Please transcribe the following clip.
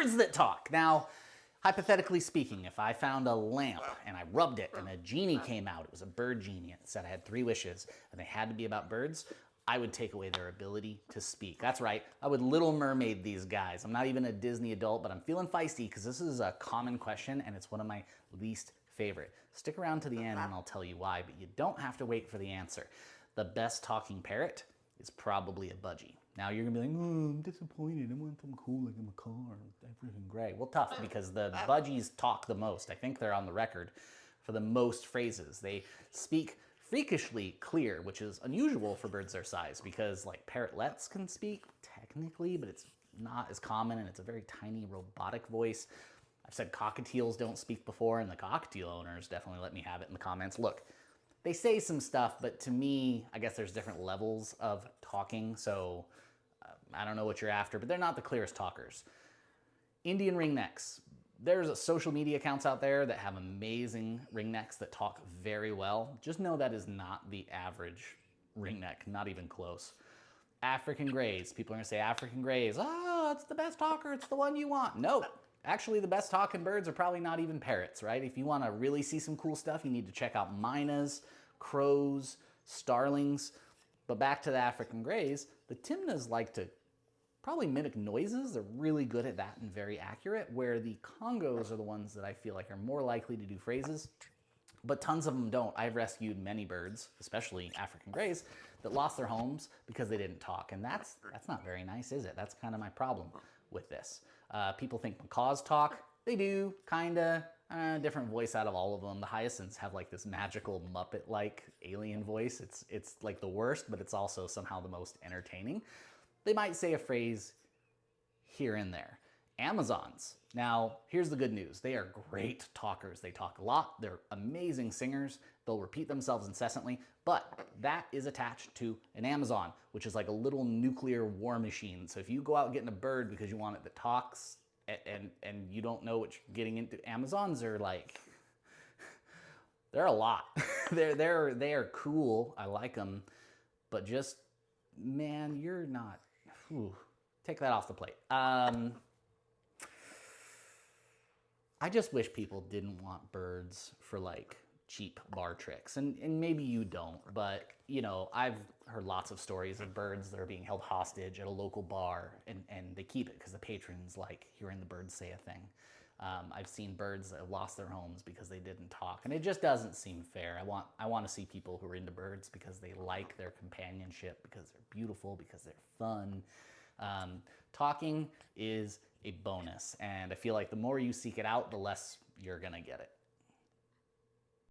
birds that talk. Now, hypothetically speaking, if I found a lamp and I rubbed it and a genie came out, it was a bird genie, it said I had 3 wishes and they had to be about birds, I would take away their ability to speak. That's right, I would Little Mermaid these guys. I'm not even a Disney adult, but I'm feeling feisty because this is a common question and it's one of my least favorite. Stick around to the end and I'll tell you why, but you don't have to wait for the answer. The best talking parrot is probably a budgie. Now you're gonna be like, oh, I'm disappointed. I want something cool like a macaw or African gray. Well, tough, because the budgies talk the most. I think they're on the record for the most phrases. They speak freakishly clear, which is unusual for birds their size, because like parrotlets can speak technically, but it's not as common and it's a very tiny robotic voice. I've said cockatiels don't speak before, and the cockatiel owners definitely let me have it in the comments. Look, they say some stuff, but to me, I guess there's different levels of talking, so I don't know what you're after, but they're not the clearest talkers. Indian ringnecks. There's social media accounts out there that have amazing ringnecks that talk very well. Just know that is not the average ringneck, not even close. African grays. People are gonna say African grays, oh, it's the best talker, it's the one you want. No. Actually, the best talking birds are probably not even parrots, right? If you want to really see some cool stuff, you need to check out mynas, crows, starlings. But back to the African grays, the timnas like to probably mimic noises. They're really good at that and very accurate, where the Congos are the ones that I feel like are more likely to do phrases, but tons of them don't. I've rescued many birds, especially African grays, that lost their homes because they didn't talk. And that's not very nice, is it? That's kind of my problem with this. People think macaws talk. They do, kinda. Different voice out of all of them. The hyacinths have like this magical Muppet-like alien voice. It's like the worst, but it's also somehow the most entertaining. They might say a phrase here and there. Amazons. Now, here's the good news. They are great talkers. They talk a lot. They're amazing singers. They'll repeat themselves incessantly, but that is attached to an Amazon, which is like a little nuclear war machine. So if you go out getting a bird because you want it that talks and you don't know what you're getting into, Amazons are like, they're a lot. they are cool. I like them, but just, man, you're not, take that off the plate. I just wish people didn't want birds for like cheap bar tricks. And maybe you don't, but you know, I've heard lots of stories of birds that are being held hostage at a local bar and they keep it because the patrons like hearing the birds say a thing. I've seen birds that have lost their homes because they didn't talk, and it just doesn't seem fair. I want to see people who are into birds because they like their companionship, because they're beautiful, because they're fun. Talking is a bonus, and I feel like the more you seek it out, the less you're gonna get it.